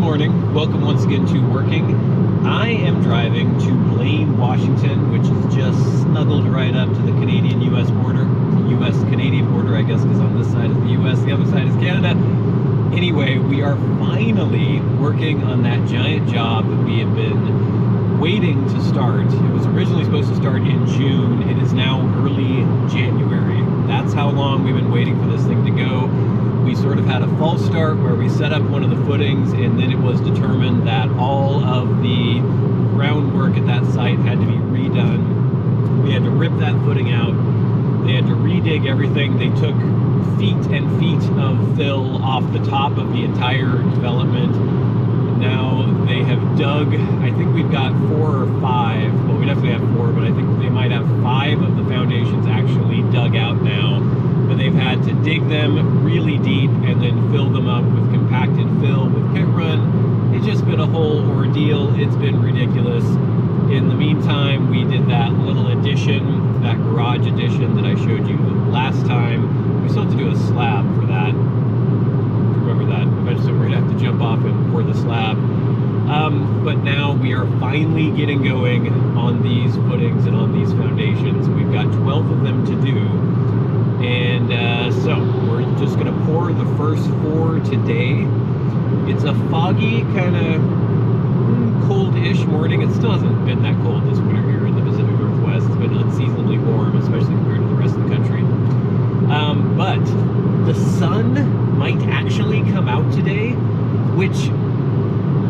morning. Welcome once again to Working. I am driving to Blaine, Washington, which is just snuggled right up to the Canadian-US border. US-Canadian border, I guess, because on this side is the US, the other side is Canada. Anyway, we are finally working on that giant job that we have been waiting to start. It was originally supposed to start in June. It is now early January. That's how long we've been waiting for this thing to go. We sort of had a false start where we set up one of the footings, and then it was determined that all of the groundwork at that site had to be redone. We had to rip that footing out. They had to redig everything. They took feet and feet of fill off the top of the entire development. Now they have dug, I think we've got 4 or 5, well, we definitely have 4, but I think they might have 5 of the foundations actually dug out now. But they've had to dig them really deep and then fill them up with compacted fill with pit run. It's just been a whole ordeal. It's been ridiculous. In the meantime, we did that little addition, that garage addition that I showed you last time. We still have to do a slab for that. Remember that. Eventually we're gonna have to jump off and pour the slab. But now we are finally getting going on these footings and on these foundations. We've got 12 of them to do. And so we're just gonna pour the first 4 today. It's a foggy, kind of cold-ish morning. It still hasn't been that cold this winter here in the Pacific Northwest. It's been unseasonably warm, especially compared to the rest of the country. But the sun might actually come out today, which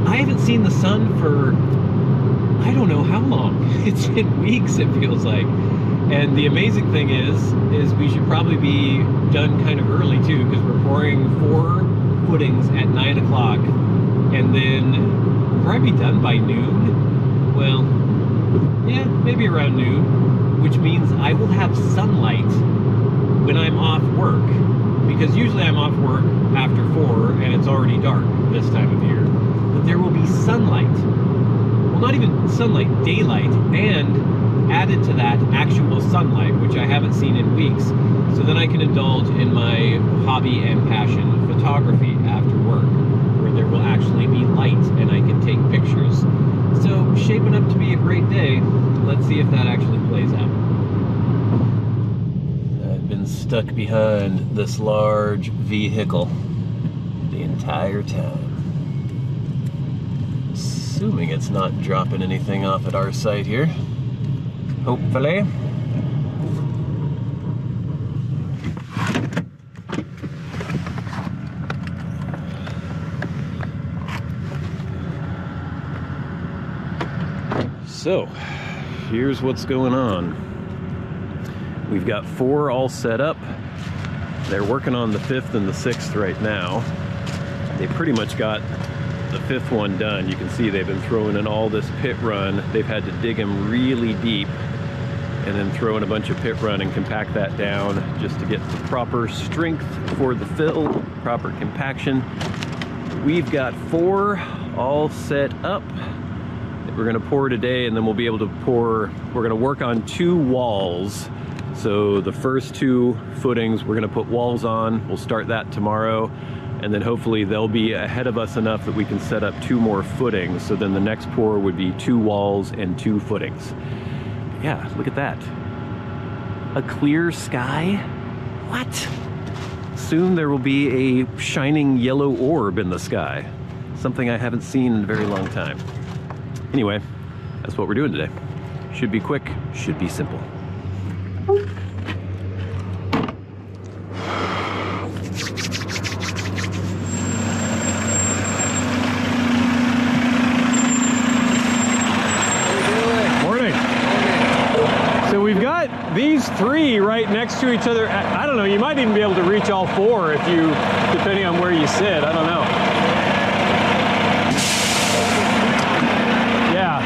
I haven't seen the sun for I don't know how long. It's been weeks, it feels like. And the amazing thing is we should probably be done kind of early too, because we're pouring 4 footings at 9 o'clock, and then we'll probably be done by noon. Well, yeah, maybe around noon, which means I will have sunlight when I'm off work, because usually I'm off work after 4 and it's already dark this time of year. But there will be sunlight. Well, not even sunlight, daylight, and added to that actual sunlight, which I haven't seen in weeks. So then I can indulge in my hobby and passion, photography, after work, where there will actually be light and I can take pictures. So shaping up to be a great day. Let's see if that actually plays out. I've been stuck behind this large vehicle the entire time. Assuming it's not dropping anything off at our site here. Hopefully. So, here's what's going on. We've got 4 all set up. They're working on the 5th and the 6th right now. They pretty much got the 5th one done. You can see they've been throwing in all this pit run. They've had to dig them really deep and then throw in a bunch of pit run and compact that down just to get the proper strength for the fill, proper compaction. We've got 4 all set up that we're gonna pour today, and then we'll be able to pour, we're gonna work on 2 walls. So the first 2 footings, we're gonna put walls on. We'll start that tomorrow. And then hopefully they'll be ahead of us enough that we can set up 2 more footings. So then the next pour would be 2 walls and 2 footings. Yeah, look at that. A clear sky? What? Soon there will be a shining yellow orb in the sky. Something I haven't seen in a very long time. Anyway, that's what we're doing today. Should be quick, should be simple. These 3 right next to each other. I don't know, you might even be able to reach all 4 if you, depending on where you sit, I don't know. Yeah.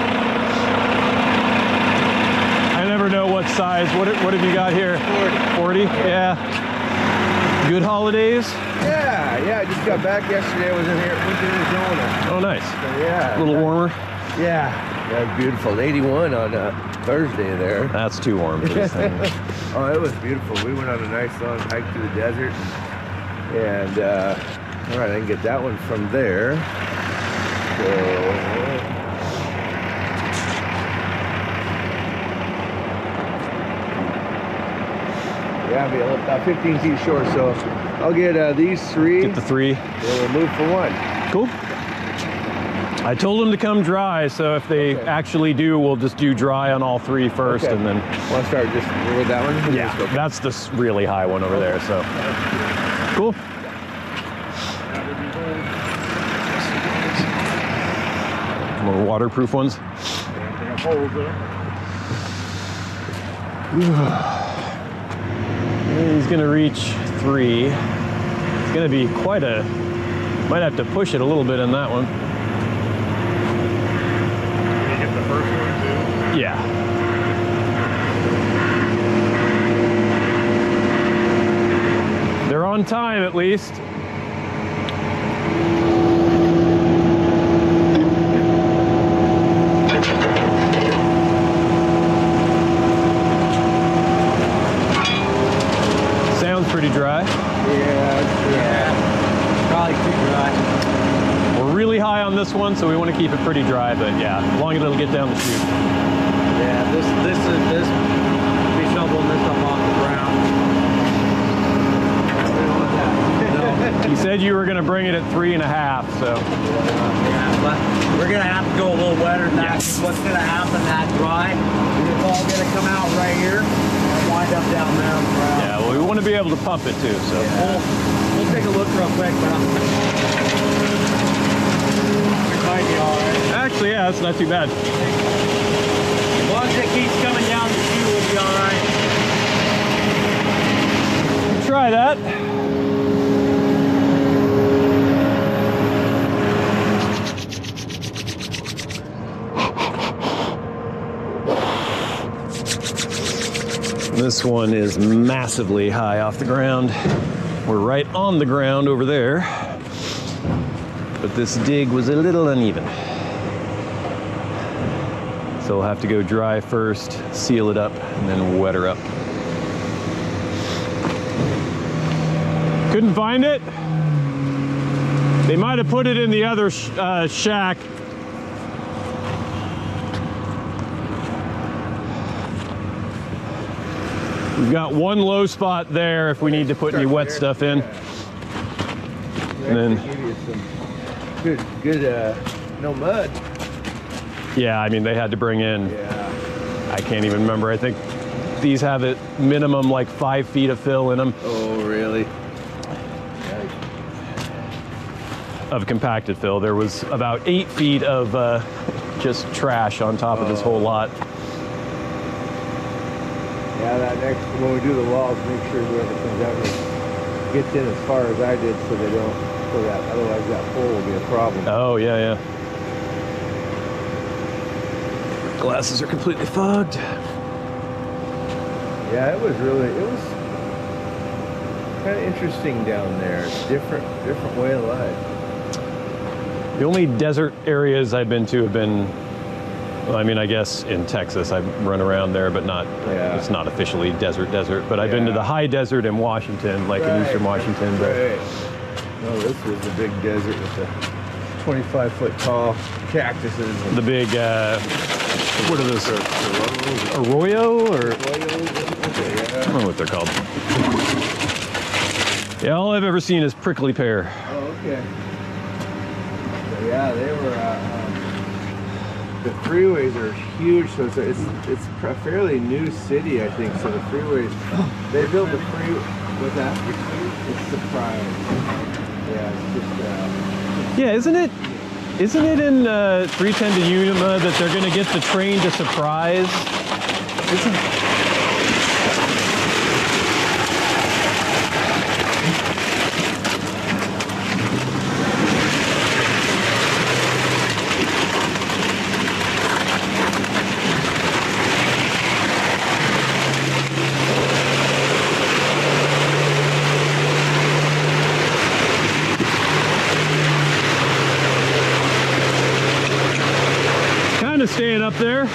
I never know what size. What have you got here? 40. 40? Yeah. Good holidays? Yeah, I just got back yesterday. I was in here at Arizona. Oh, nice. So, yeah. A little warmer? Yeah, beautiful. 81 on Thursday there. That's too warm for this thing. Oh, it was beautiful. We went on a nice long hike through the desert. And, all right, I can get that one from there. So, yeah, I'll be about 15 feet short. So I'll get these 3. Get the 3. And we'll move for 1. Cool. I told them to come dry, so if they actually do, we'll just do dry on all 3 first, and then. Want to start just with that one? Yeah, that's the really high one over there. So cool. More waterproof ones. He's gonna reach 3. It's gonna be quite a. Might have to push it a little bit in that one. Yeah. They're on time at least. Sounds pretty dry. Yeah. Probably too dry. We're really high on this one, so we want to keep it pretty dry, but yeah, as long as it'll get down the chute. Yeah, this be shoveling this up off the ground. We don't want that. No. You said you were going to bring it at 3.5, so. Yeah, but we're gonna have to go a little wetter than that. Yes. What's gonna happen that dry? It's all gonna come out right here and wind up down there. Yeah, well, we want to be able to pump it too, so. Yeah. We'll take a look real quick, but it might be all right. Actually, yeah, that's not too bad. As long as it keeps coming down the chute, we'll be all right. Try that. This one is massively high off the ground. We're right on the ground over there, but this dig was a little uneven. So we'll have to go dry first, seal it up, and then wet her up. Couldn't find it. They might have put it in the other shack. We've got one low spot there if we need to put any wet stuff in. And then, give you some good, no mud. yeah, I mean, they had to bring in, Yeah. I can't even remember. I think these have at minimum like 5 feet of fill in them, Oh, really? of compacted fill. There was about 8 feet of just trash on top of this whole lot. Yeah, that next, when we do the walls, make sure whoever comes out here gets in as far as I did so they don't, so that, otherwise that hole will be a problem. Oh, yeah, yeah. Glasses are completely fogged. Yeah, it was kind of interesting down there. It's different way of life. The only desert areas I've been to have been, well, I mean, I guess in Texas, I've run around there, but not, Yeah. it's not officially desert. But I've been to Yeah. the high desert in Washington, like in eastern Washington. But Right. No, this was a big desert with the 25-foot tall cactuses. And the big, what are those? Arroyo or? I don't know what they're called. Yeah, all I've ever seen is prickly pear. Oh, okay. So, yeah, they were. The freeways are huge, so it's a fairly new city, I think. So the freeways, they built the what's that? It's surprise. Yeah, it's just. Yeah, isn't it in 310 to Yuma that they're going to get the train to Surprise? Kind of staying up there.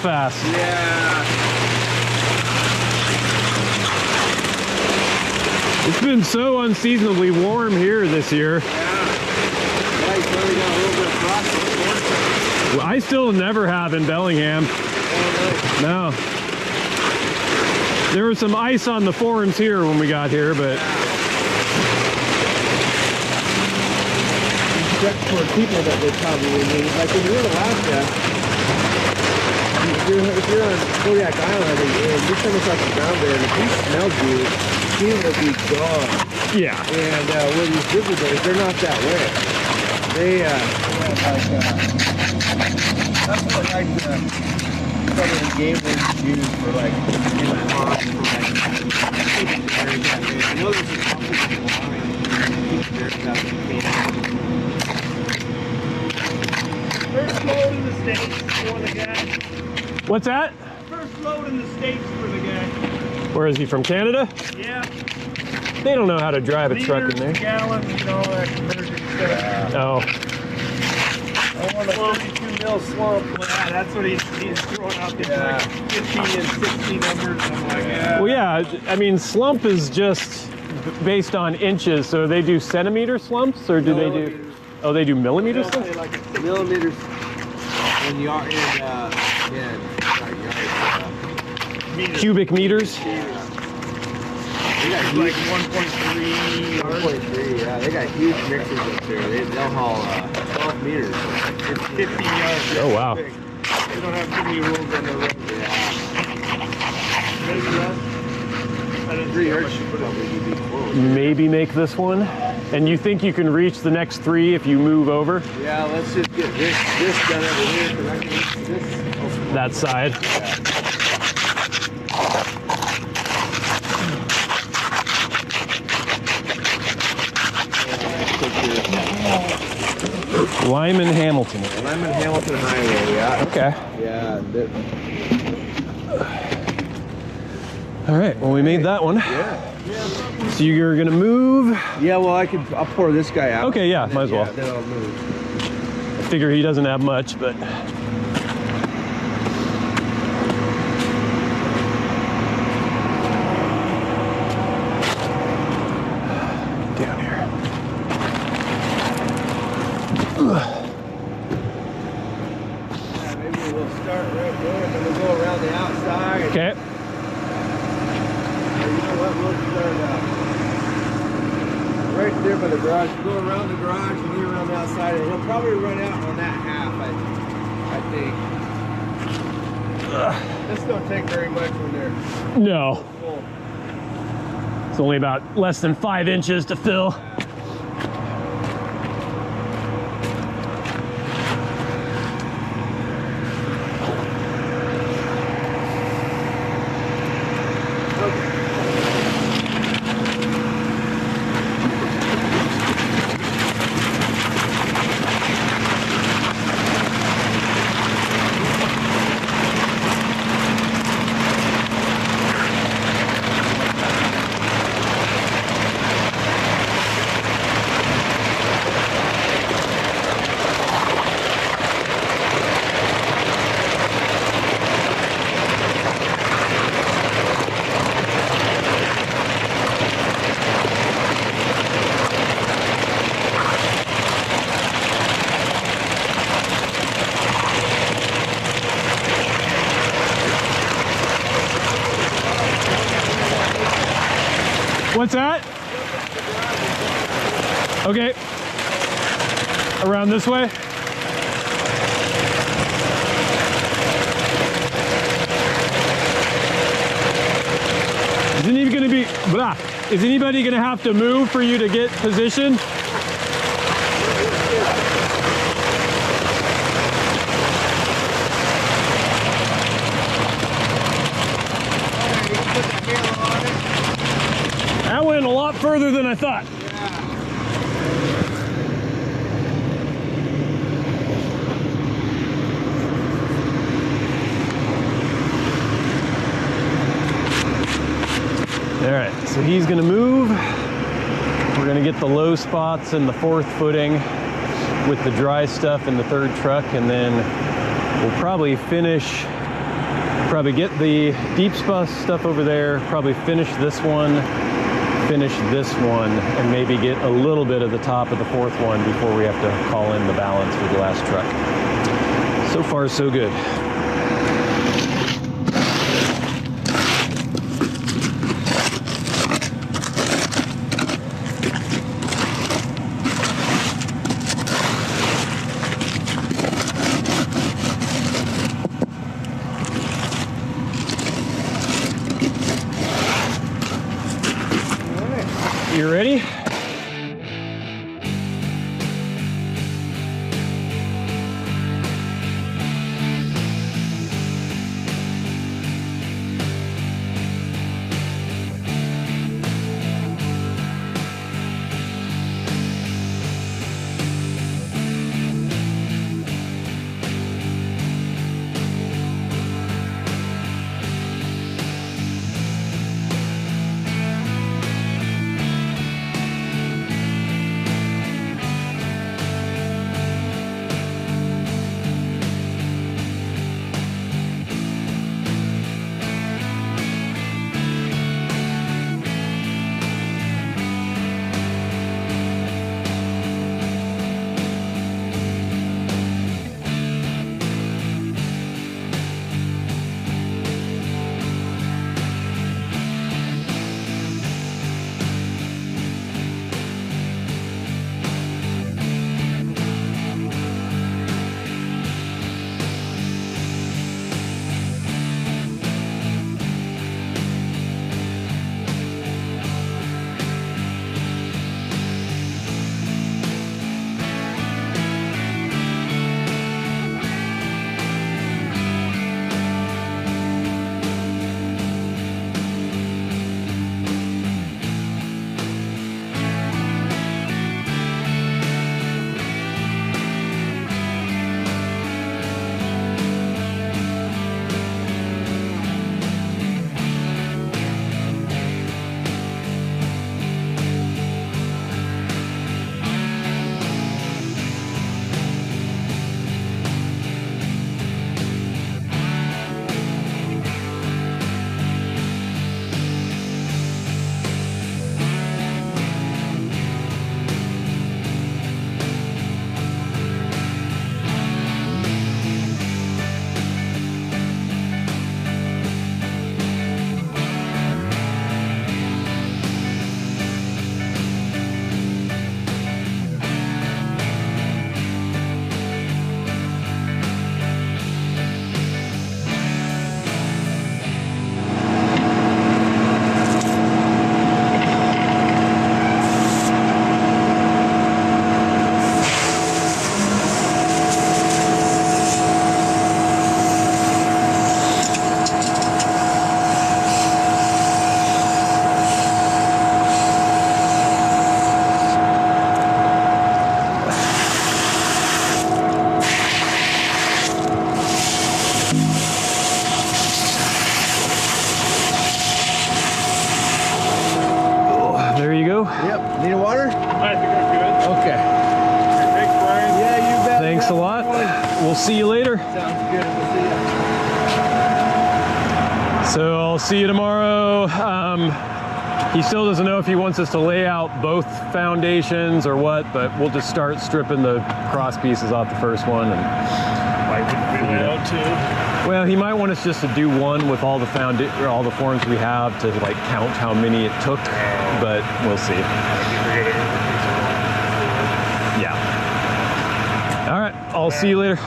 fast. Yeah. It's been so unseasonably warm here this year. Yeah, you finally got a little bit of frost. I still never have in Bellingham. Oh, No. There was some ice on the forms here when we got here, but except for people that they probably need. Like when you're in Alaska, if you're on Kodiak Island and you come across the ground there, and if he smelled you, he will be gone. yeah. And where these grizzly bears, they're not that way. They that's what like some of the game wings use for like in the pond for like keeping the bears that way. I know there's a couple people behind keep the bears out of the cage. First load in the States for the guy. What's that? First load in the States for the guy. Where is he, from Canada? Yeah. They don't know how to drive a truck in there. Gallons, you know, that conversion stuff. Oh, I want a 32 mil slump. Yeah, that's what he's throwing out there. Like 15 and 60 numbers. I'm like, yeah. well, yeah. I mean, slump is just based on inches. So they do centimeter slumps, or do they do? Oh, they do millimeter They'll slumps. say like a millimeters in yard meters. Cubic meters. They got Like huge, 1.3 yards. 1.3. Yeah, they got huge mixers up there. They'll haul 12 meters. 50 yards. Oh, wow. Big. They don't have too many rules on the road. Maybe less. I didn't 3 see how yards much should you put probably be close. Maybe make this one. And you think you can reach the next 3 if you move over Yeah, let's just get this done over here because I can reach this. that side? Lyman Hamilton. Lyman Hamilton Highway, yeah. Okay. Yeah. All right. Well, we made that one. Yeah. So you're gonna move. Yeah, well, I'll pour this guy out. Okay. Yeah. and then, Might as well. Then I'll move. I figure he doesn't have much, but. Down here. Yeah, maybe we'll start right there and then we'll go around the outside. Okay. Or you know what? We'll start right there by the garage. Go around the garage and then around the outside. And he'll probably run out on that half, I think. This don't take very much when they're No. full. It's only about less than 5 inches to fill. What's that? Okay. Around this way? Is anybody gonna be, blah, is anybody gonna have to move for you to get positioned? That went a lot further than I thought. All right, so he's gonna move. We're gonna get the low spots and the 4th footing with the dry stuff in the 3rd truck, and then we'll probably finish probably get the deep stuff over there, probably finish this one, and maybe get a little bit of the top of the fourth one before we have to call in the balance for the last truck. So far, so good. You ready? Yep. Need a water? I think I'm good. Okay. Thanks, Brian. Yeah, you bet. Thanks a lot. We'll see you later. Sounds good. We'll see you. So I'll see you tomorrow. He still doesn't know if he wants us to lay out both foundations or what, but we'll just start stripping the cross pieces off the first one. And Might be video too. well, he might want us just to do one with all the all the forms we have to like count how many it took, but we'll see. Yeah. All right, I'll see you later.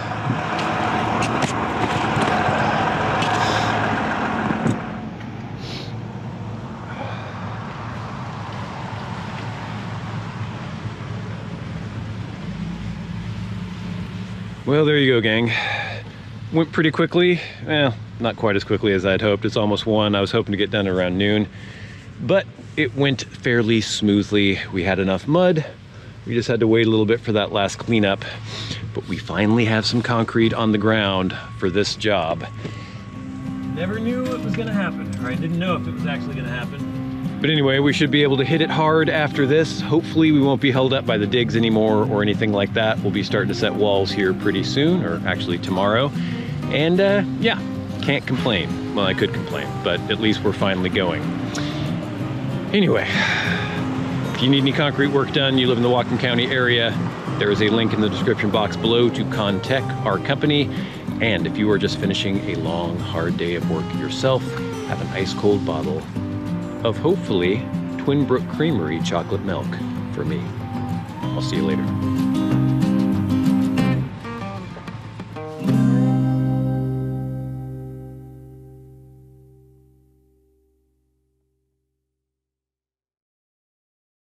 Well, there you go, gang. Went pretty quickly. Well, not quite as quickly as I'd hoped. It's almost 1. I was hoping to get done around noon, but it went fairly smoothly. We had enough mud. We just had to wait a little bit for that last cleanup, but we finally have some concrete on the ground for this job. Never knew it was gonna happen, or I didn't know if it was actually gonna happen. But anyway, we should be able to hit it hard after this. Hopefully we won't be held up by the digs anymore or anything like that. We'll be starting to set walls here pretty soon, or actually tomorrow. And yeah, Can't complain. Well, I could complain, but at least we're finally going. Anyway, if you need any concrete work done, you live in the Whatcom County area, there is a link in the description box below to contact our company. And if you are just finishing a long, hard day of work yourself, have an ice cold bottle of hopefully Twin Brook Creamery chocolate milk for me. I'll see you later.